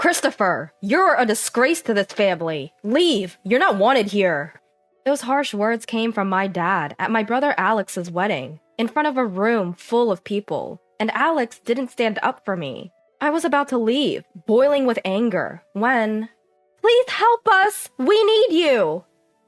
Christopher, you're a disgrace to this family. Leave. You're not wanted here. Those harsh words came from my dad at my brother Alex's wedding, in front of a room full of people, and Alex didn't stand up for me. I was about to leave, boiling with anger, when... Please help us! We need you!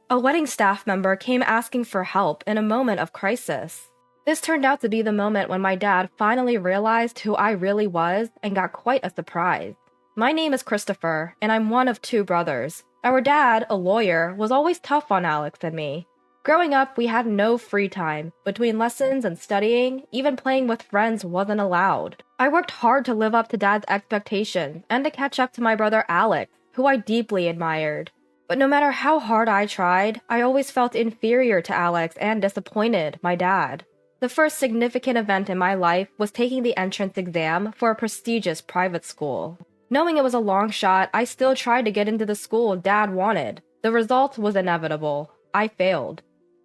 A wedding staff member came asking for help in a moment of crisis. This turned out to be the moment when my dad finally realized who I really was and got quite a surprise. My name is Christopher, and I'm one of two brothers. Our dad, a lawyer, was always tough on Alex and me. Growing up, we had no free time. Between lessons and studying, even playing with friends wasn't allowed. I worked hard to live up to Dad's expectations and to catch up to my brother Alex, who I deeply admired. But no matter how hard I tried, I always felt inferior to Alex and disappointed my dad. The first significant event in my life was taking the entrance exam for a prestigious private school. Knowing it was a long shot, I still tried to get into the school Dad wanted. The result was inevitable. I failed.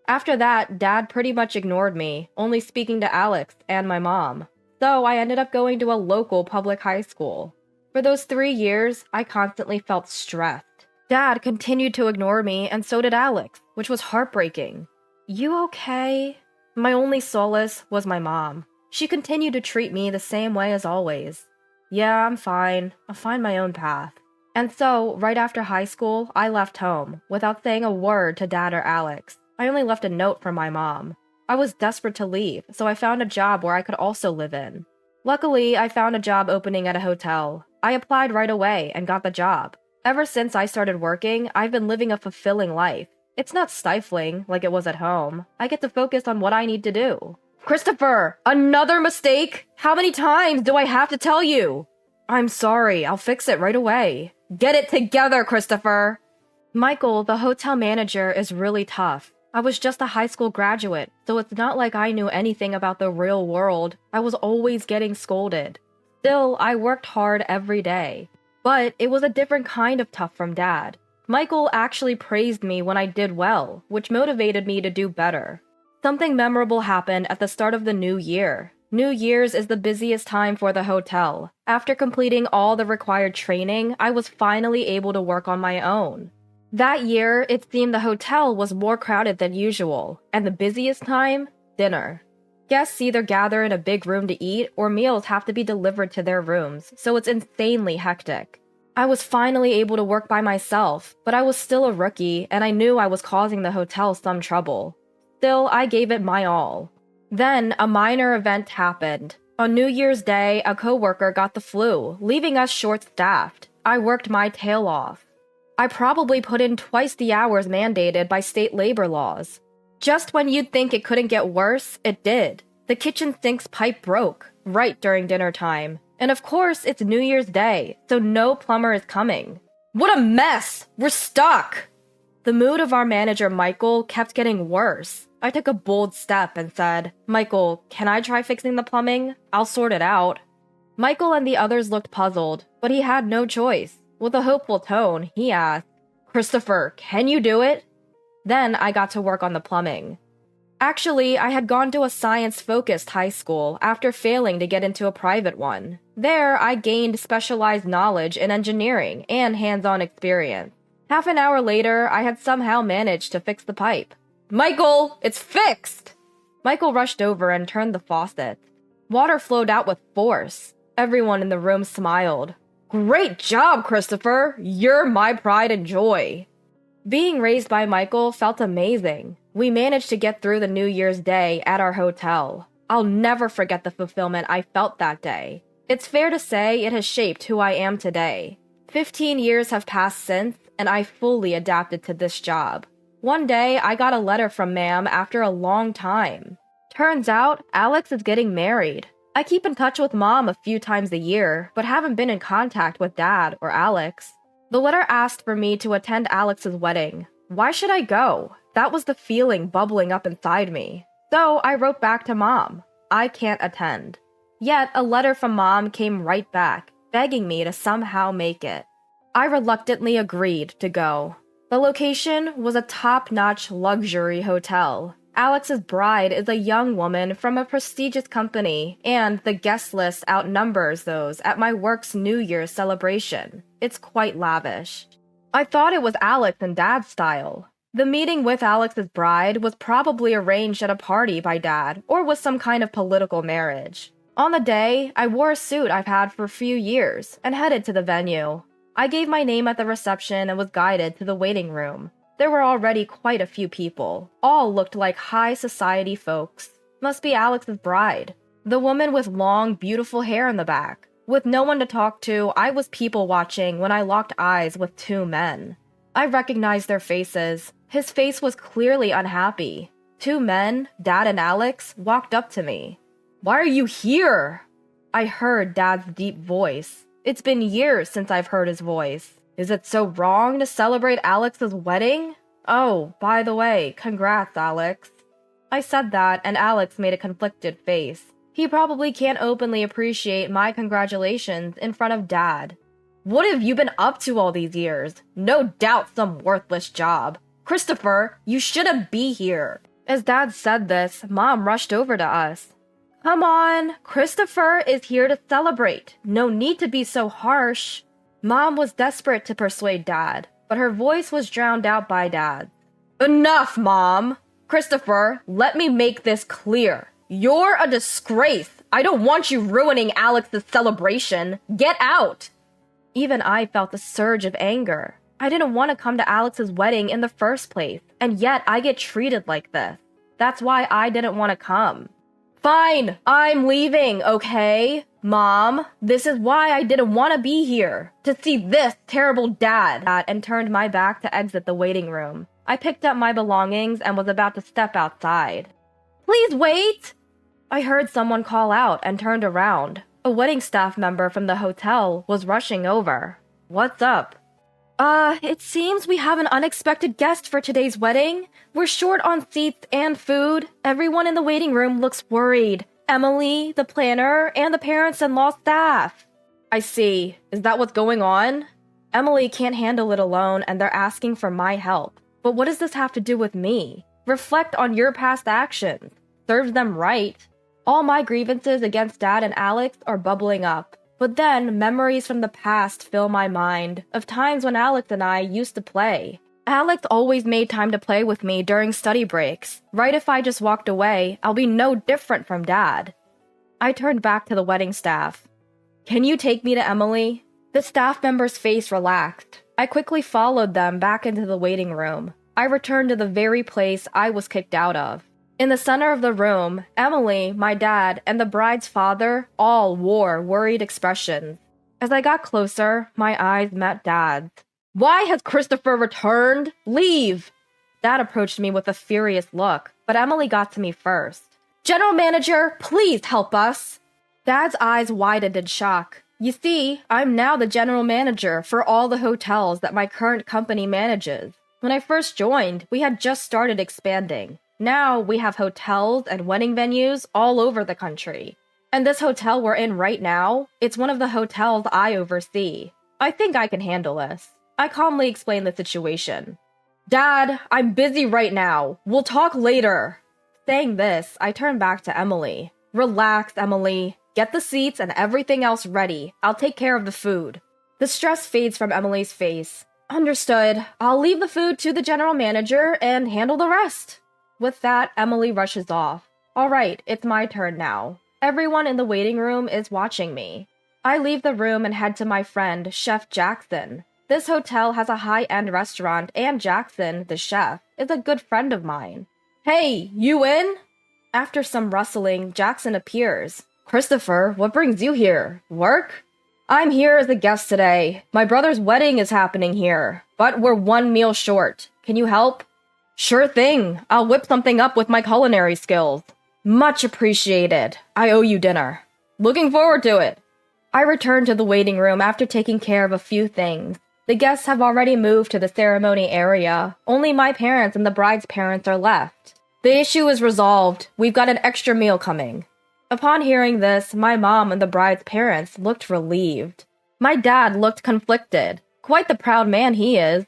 After that, Dad pretty much ignored me, only speaking to Alex and my mom. So I ended up going to a local public high school. For those 3 years, I constantly felt stressed. Dad continued to ignore me, and so did Alex, which was heartbreaking. You okay? My only solace was my mom. She continued to treat me the same way as always. Yeah, I'm fine. I'll find my own path. And so, right after high school, I left home, without saying a word to Dad or Alex. I only left a note for my mom. I was desperate to leave, so I found a job where I could also live in. Luckily, I found a job opening at a hotel. I applied right away and got the job. Ever since I started working, I've been living a fulfilling life. It's not stifling like it was at home. I get to focus on what I need to do. Christopher, another mistake? How many times do I have to tell you? I'm sorry, I'll fix it right away. Get it together, Christopher! Michael, the hotel manager, is really tough. I was just a high school graduate, so it's not like I knew anything about the real world. I was always getting scolded. Still, I worked hard every day. But it was a different kind of tough from Dad. Michael actually praised me when I did well, which motivated me to do better. Something memorable happened at the start of the new year. New Year's is the busiest time for the hotel. After completing all the required training, I was finally able to work on my own. That year, it seemed the hotel was more crowded than usual, and the busiest time? Dinner. Guests either gather in a big room to eat, or meals have to be delivered to their rooms, so it's insanely hectic. I was finally able to work by myself, but I was still a rookie, and I knew I was causing the hotel some trouble. Still, I gave it my all. Then, a minor event happened. On New Year's Day, a coworker got the flu, leaving us short-staffed. I worked my tail off. I probably put in twice the hours mandated by state labor laws. Just when you'd think it couldn't get worse, it did. The kitchen sink's pipe broke, right during dinner time. And of course, it's New Year's Day, so no plumber is coming. What a mess! We're stuck! The mood of our manager, Michael, kept getting worse. I took a bold step and said, Michael, can I try fixing the plumbing? I'll sort it out. Michael and the others looked puzzled, but he had no choice. With a hopeful tone, he asked, Christopher, can you do it? Then I got to work on the plumbing. Actually, I had gone to a science-focused high school after failing to get into a private one. There, I gained specialized knowledge in engineering and hands-on experience. Half an hour later, I had somehow managed to fix the pipe. Michael, it's fixed! Michael rushed over and turned the faucet. Water flowed out with force. Everyone in the room smiled. Great job, Christopher! You're my pride and joy. Being raised by Michael felt amazing. We managed to get through the New Year's Day at our hotel. I'll never forget the fulfillment I felt that day. It's fair to say it has shaped who I am today. 15 years have passed since, and I fully adapted to this job. One day, I got a letter from Ma'am after a long time. Turns out, Alex is getting married. I keep in touch with Mom a few times a year, but haven't been in contact with Dad or Alex. The letter asked for me to attend Alex's wedding. Why should I go? That was the feeling bubbling up inside me. So I wrote back to Mom. I can't attend. Yet a letter from Mom came right back, begging me to somehow make it. I reluctantly agreed to go. The location was a top-notch luxury hotel. Alex's bride is a young woman from a prestigious company, and the guest list outnumbers those at my work's New Year's celebration. It's quite lavish. I thought it was Alex and Dad's style. The meeting with Alex's bride was probably arranged at a party by Dad, or was some kind of political marriage. On the day, I wore a suit I've had for a few years, and headed to the venue. I gave my name at the reception and was guided to the waiting room. There were already quite a few people. All looked like high society folks. Must be Alex's bride. The woman with long, beautiful hair in the back. With no one to talk to, I was people watching when I locked eyes with two men. I recognized their faces. His face was clearly unhappy. Two men, Dad and Alex, walked up to me. "Why are you here?" I heard Dad's deep voice. It's been years since I've heard his voice. Is it so wrong to celebrate Alex's wedding? Oh, by the way, congrats, Alex. I said that, and Alex made a conflicted face. He probably can't openly appreciate my congratulations in front of Dad. What have you been up to all these years? No doubt some worthless job. Christopher, you shouldn't be here. As Dad said this, Mom rushed over to us. Come on, Christopher is here to celebrate. No need to be so harsh. Mom was desperate to persuade Dad, but her voice was drowned out by Dad. Enough, Mom! Christopher, let me make this clear. You're a disgrace. I don't want you ruining Alex's celebration. Get out! Even I felt a surge of anger. I didn't want to come to Alex's wedding in the first place, and yet I get treated like this. That's why I didn't want to come. Fine, I'm leaving, okay? Mom, this is why I didn't want to be here. To see this terrible dad. And turned my back to exit the waiting room. I picked up my belongings and was about to step outside. Please wait! I heard someone call out and turned around. A wedding staff member from the hotel was rushing over. What's up? It seems we have an unexpected guest for today's wedding. We're short on seats and food. Everyone in the waiting room looks worried. Emily, the planner, and the parents-in-law staff. I see. Is that what's going on? Emily can't handle it alone, and they're asking for my help. But what does this have to do with me? Reflect on your past actions. Serves them right. All my grievances against Dad and Alex are bubbling up. But then, memories from the past fill my mind, of times when Alex and I used to play. Alex always made time to play with me during study breaks. Right if I just walked away, I'll be no different from Dad. I turned back to the wedding staff. Can you take me to Emily? The staff member's face relaxed. I quickly followed them back into the waiting room. I returned to the very place I was kicked out of. In the center of the room, Emily, my dad, and the bride's father all wore worried expressions. As I got closer, my eyes met Dad's. Why has Christopher returned? Leave! Dad approached me with a furious look, but Emily got to me first. General Manager, please help us! Dad's eyes widened in shock. You see, I'm now the general manager for all the hotels that my current company manages. When I first joined, we had just started expanding. Now we have hotels and wedding venues all over the country. And this hotel we're in right now, it's one of the hotels I oversee. I think I can handle this. I calmly explained the situation. Dad, I'm busy right now. We'll talk later. Saying this, I turned back to Emily. Relax, Emily. Get the seats and everything else ready. I'll take care of the food. The stress fades from Emily's face. Understood. I'll leave the food to the general manager and handle the rest. With that, Emily rushes off. All right, it's my turn now. Everyone in the waiting room is watching me. I leave the room and head to my friend, Chef Jackson. This hotel has a high-end restaurant, and Jackson, the chef, is a good friend of mine. Hey, you in? After some rustling, Jackson appears. Christopher, what brings you here? Work? I'm here as a guest today. My brother's wedding is happening here, but we're one meal short. Can you help? Sure thing. I'll whip something up with my culinary skills. Much appreciated. I owe you dinner. Looking forward to it. I return to the waiting room after taking care of a few things. The guests have already moved to the ceremony area. Only my parents and the bride's parents are left. The issue is resolved. We've got an extra meal coming. Upon hearing this, my mom and the bride's parents looked relieved. My dad looked conflicted. Quite the proud man he is.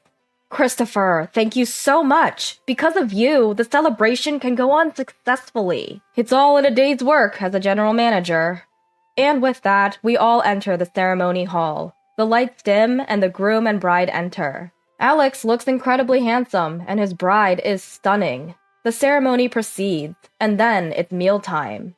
Christopher, thank you so much. Because of you, the celebration can go on successfully. It's all in a day's work as a general manager. And with that, we all enter the ceremony hall. The lights dim and the groom and bride enter. Alex looks incredibly handsome and his bride is stunning. The ceremony proceeds, and then it's mealtime.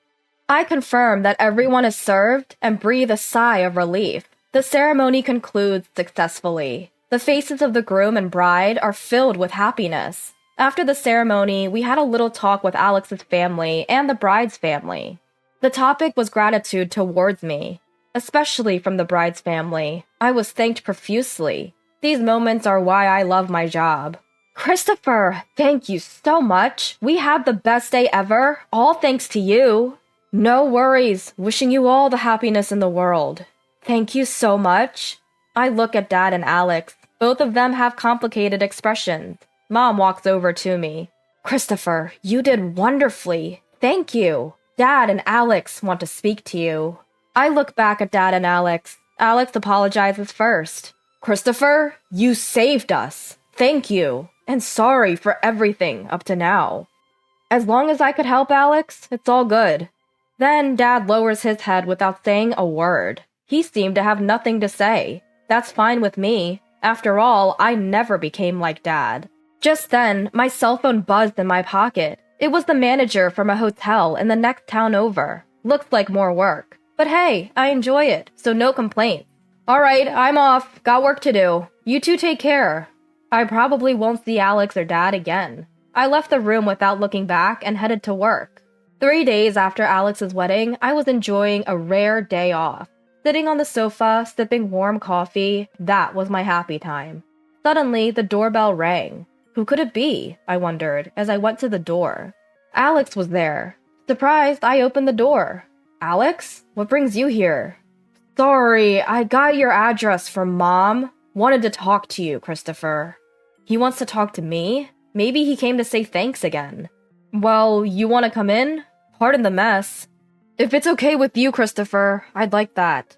I confirm that everyone is served and breathe a sigh of relief. The ceremony concludes successfully. The faces of the groom and bride are filled with happiness. After the ceremony, we had a little talk with Alex's family and the bride's family. The topic was gratitude towards me, especially from the bride's family. I was thanked profusely. These moments are why I love my job. Christopher, thank you so much. We had the best day ever, all thanks to you. No worries. Wishing you all the happiness in the world. Thank you so much. I look at Dad and Alex. Both of them have complicated expressions. Mom walks over to me. Christopher, you did wonderfully. Thank you. Dad and Alex want to speak to you. I look back at Dad and Alex. Alex apologizes first. Christopher, you saved us. Thank you. And sorry for everything up to now. As long as I could help Alex, it's all good. Then Dad lowers his head without saying a word. He seemed to have nothing to say. That's fine with me. After all, I never became like Dad. Just then, my cell phone buzzed in my pocket. It was the manager from a hotel in the next town over. Looks like more work. But hey, I enjoy it, so no complaints. Alright, I'm off. Got work to do. You two take care. I probably won't see Alex or Dad again. I left the room without looking back and headed to work. 3 days after Alex's wedding, I was enjoying a rare day off. Sitting on the sofa, sipping warm coffee, that was my happy time. Suddenly, the doorbell rang. Who could it be? I wondered as I went to the door. Alex was there. Surprised, I opened the door. Alex? What brings you here? Sorry, I got your address from Mom. Wanted to talk to you, Christopher. He wants to talk to me? Maybe he came to say thanks again. Well, you want to come in? Pardon the mess. If it's okay with you, Christopher, I'd like that.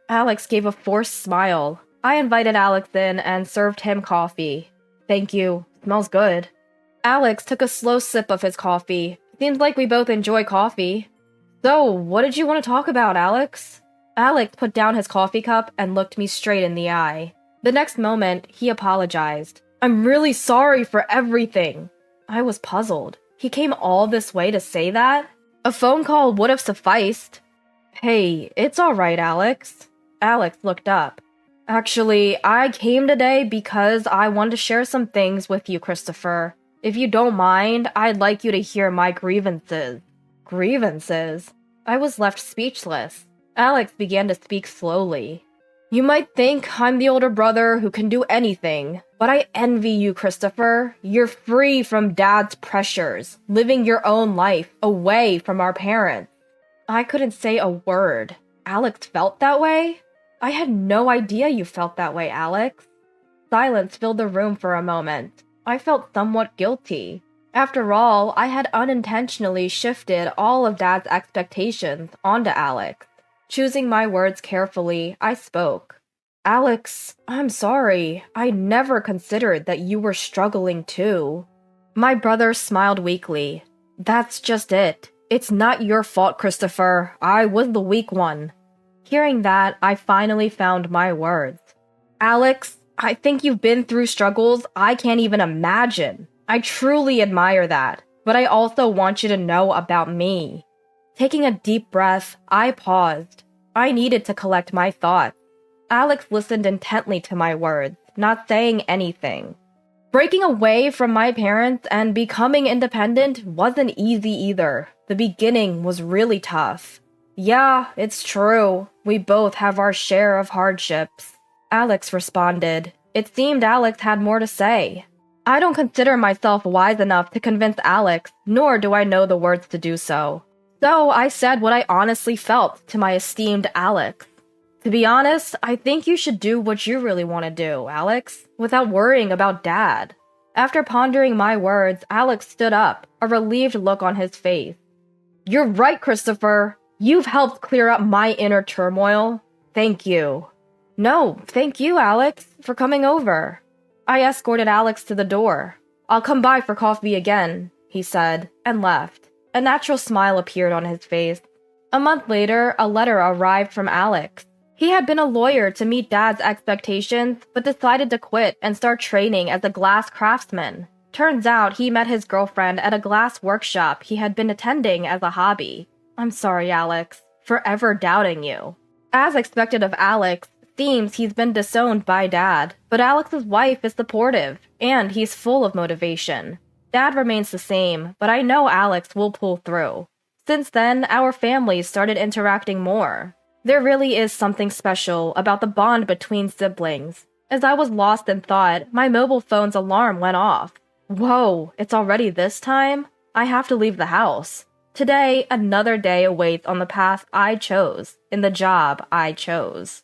Alex gave a forced smile. I invited Alex in and served him coffee. Thank you. Smells good. Alex took a slow sip of his coffee. Seems like we both enjoy coffee. So, what did you want to talk about, Alex? Alex put down his coffee cup and looked me straight in the eye. The next moment, he apologized. I'm really sorry for everything. I was puzzled. He came all this way to say that? A phone call would have sufficed. Hey, it's alright, Alex. Alex looked up. Actually, I came today because I wanted to share some things with you, Christopher. If you don't mind, I'd like you to hear my grievances. Grievances? I was left speechless. Alex began to speak slowly. You might think I'm the older brother who can do anything, but I envy you, Christopher. You're free from Dad's pressures, living your own life, away from our parents. I couldn't say a word. Alex felt that way? I had no idea you felt that way, Alex. Silence filled the room for a moment. I felt somewhat guilty. After all, I had unintentionally shifted all of Dad's expectations onto Alex. Choosing my words carefully, I spoke. Alex, I'm sorry. I never considered that you were struggling too. My brother smiled weakly. That's just it. It's not your fault, Christopher. I was the weak one. Hearing that, I finally found my words. Alex, I think you've been through struggles I can't even imagine. I truly admire that, but I also want you to know about me. Taking a deep breath, I paused. I needed to collect my thoughts. Alex listened intently to my words, not saying anything. Breaking away from my parents and becoming independent wasn't easy either. The beginning was really tough. Yeah, it's true. We both have our share of hardships. Alex responded. It seemed Alex had more to say. I don't consider myself wise enough to convince Alex, nor do I know the words to do so. So I said what I honestly felt to my esteemed Alex. To be honest, I think you should do what you really want to do, Alex, without worrying about Dad. After pondering my words, Alex stood up, a relieved look on his face. You're right, Christopher. You've helped clear up my inner turmoil. Thank you. No, thank you, Alex, for coming over. I escorted Alex to the door. "I'll come by for coffee again," he said, and left. A natural smile appeared on his face. A month later, a letter arrived from Alex. He had been a lawyer to meet Dad's expectations, but decided to quit and start training as a glass craftsman. Turns out he met his girlfriend at a glass workshop he had been attending as a hobby. "I'm sorry, Alex, for ever doubting you." As expected of Alex, seems he's been disowned by Dad, but Alex's wife is supportive, and he's full of motivation. Dad remains the same, but I know Alex will pull through. Since then, our families started interacting more. There really is something special about the bond between siblings. As I was lost in thought, my mobile phone's alarm went off. Whoa, it's already this time? I have to leave the house. Today, another day awaits on the path I chose, in the job I chose.